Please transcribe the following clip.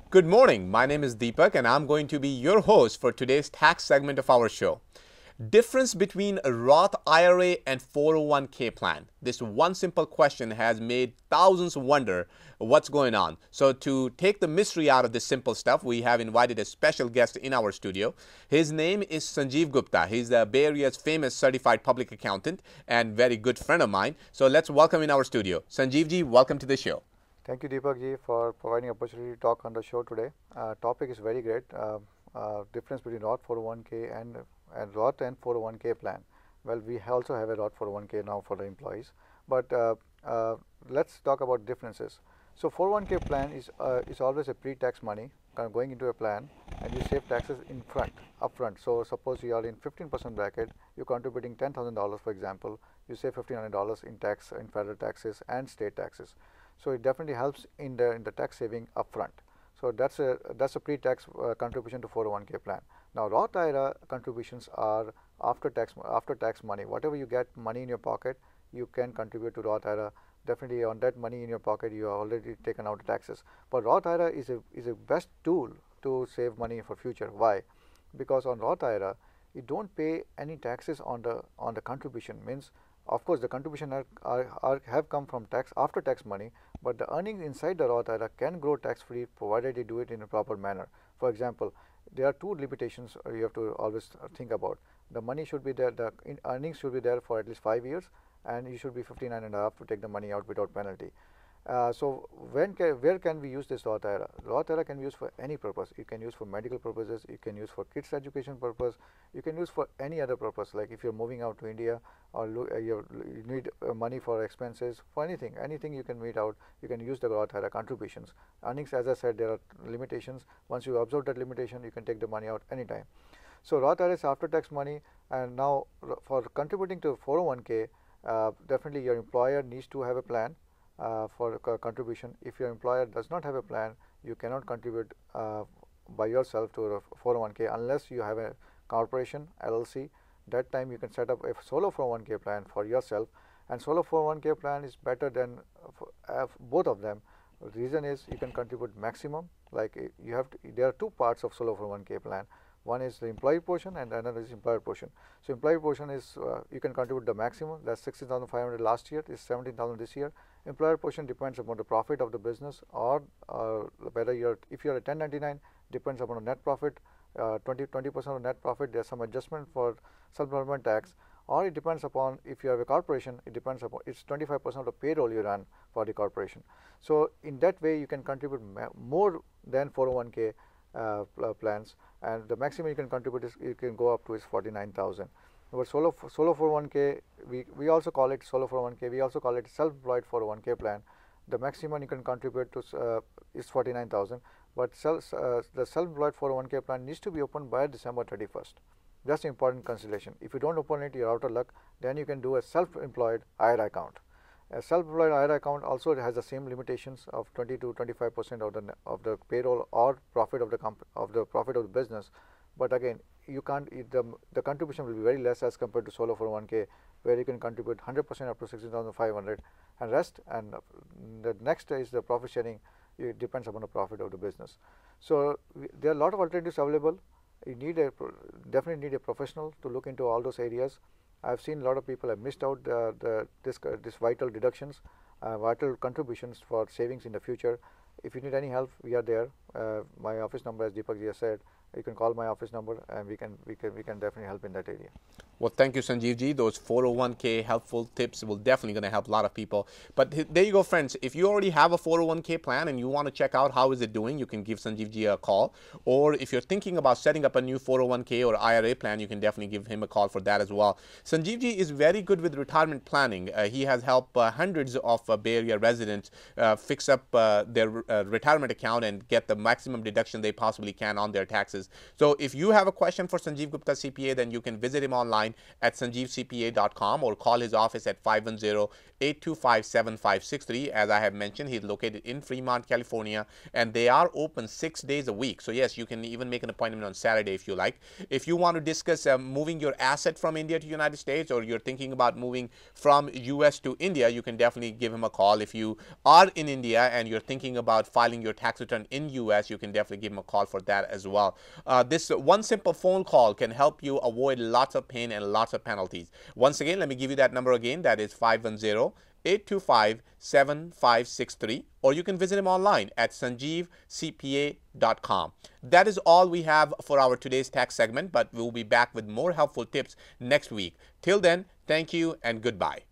Good morning. My name is Deepak and I'm going to be your host for today's tax segment of our show. Difference between a Roth IRA and 401k plan. This one simple question has made thousands wonder what's going on. So to take the mystery out of this simple stuff, we have invited a special guest in our studio. His name is Sanjiv Gupta. He's the Bay Area's famous certified public accountant and very good friend of mine. So let's welcome in our studio. Sanjiv ji, welcome to the show. Thank you, Deepak ji, for providing opportunity to talk on the show today. Topic is very great. Difference between Roth 401k and Roth and 401k plan. Well, we also have a Roth 401k now for the employees, but let's talk about differences. So 401k plan is always a pre-tax money going into a plan, and you save taxes upfront. So suppose you are in 15% bracket, you're contributing $10,000, for example, you save $1,500 in federal taxes and state taxes. So it definitely helps in the tax saving upfront. So that's a pre-tax contribution to 401k plan. Now Roth IRA contributions are after tax money. Whatever you get money in your pocket, you can contribute to Roth IRA. Definitely on that money in your pocket, you have already taken out the taxes. But Roth IRA is a best tool to save money for future. Why? Because on Roth IRA, you don't pay any taxes on the contribution. Means, of course, the contribution have come from after tax money, but the earnings inside the Roth IRA can grow tax free provided you do it in a proper manner. For example, there are two limitations you have to always think about. The money should be there, the earnings should be there for at least 5 years, and you should be 59.5 to take the money out without penalty. So where can we use this Roth IRA? Roth IRA can be used for any purpose. You can use for medical purposes, you can use for kids education purpose, you can use for any other purpose, like if you're moving out to India or you need money for expenses, for anything you can meet out, you can use the Roth IRA contributions. Earnings, as I said, there are limitations. Once you observe that limitation, you can take the money out anytime. So Roth IRA is after tax money, and now for contributing to 401k, definitely your employer needs to have a plan for contribution. If your employer does not have a plan, you cannot contribute by yourself to a 401k unless you have a corporation, LLC. That time you can set up a solo 401k plan for yourself, and solo 401k plan is better than both of them. The reason is you can contribute maximum. Like there are two parts of solo 401k plan. One is the employee portion and another is employer portion. So employee portion is you can contribute the maximum. That's 16,500 last year, is 17,000 this year. Employer portion depends upon the profit of the business, or whether if you're a 1099, depends upon the net profit. 20% of net profit. There's some adjustment for self-employment tax, or it depends upon if you have a corporation. It depends upon it's 25% of the payroll you run for the corporation. So in that way, you can contribute more than 401k plans, and the maximum you can contribute you can go up to is 49,000. But solo 401k, we also call it solo 401k. We also call it self-employed 401k plan. The maximum you can contribute to is 49,000. But the self-employed 401k plan needs to be opened by December 31st. That's the important consideration. If you don't open it, you're out of luck. Then you can do a self-employed IRA account. A self-employed IRA account also has the same limitations of 20 to 25% of the payroll or profit of the business. But again, you can't. The contribution will be very less as compared to solo 401k, where you can contribute 100% up to 16,500, and rest. And the next is the profit sharing. It depends upon the profit of the business. So there are a lot of alternatives available. You definitely need a professional to look into all those areas. I've seen a lot of people have missed out this vital deductions, vital contributions for savings in the future. If you need any help, we are there. My office number, as Deepak ji has said, you can call my office number, and we can definitely help in that area. Well, thank you, Sanjiv ji. Those 401k helpful tips will definitely going to help a lot of people. But there you go, friends. If you already have a 401k plan and you want to check out how is it doing, you can give Sanjiv ji a call. Or if you're thinking about setting up a new 401k or IRA plan, you can definitely give him a call for that as well. Sanjiv ji is very good with retirement planning. He has helped hundreds of Bay Area residents fix up their retirement account and get the maximum deduction they possibly can on their taxes. So if you have a question for Sanjiv Gupta CPA, then you can visit him online at sanjivcpa.com or call his office at 510-825-7563. As I have mentioned, he's located in Fremont, California, and they are open 6 days a week. So yes, you can even make an appointment on Saturday if you like. If you want to discuss moving your asset from India to United States, or you're thinking about moving from US to India, you can definitely give him a call. If you are in India and you're thinking about filing your tax return in US, US, you can definitely give him a call for that as well. This one simple phone call can help you avoid lots of pain and lots of penalties. Once again, let me give you that number again. That is 510-825-7563, or you can visit him online at sanjivcpa.com. That is all we have for our today's tax segment, but we'll be back with more helpful tips next week. Till then, thank you and goodbye.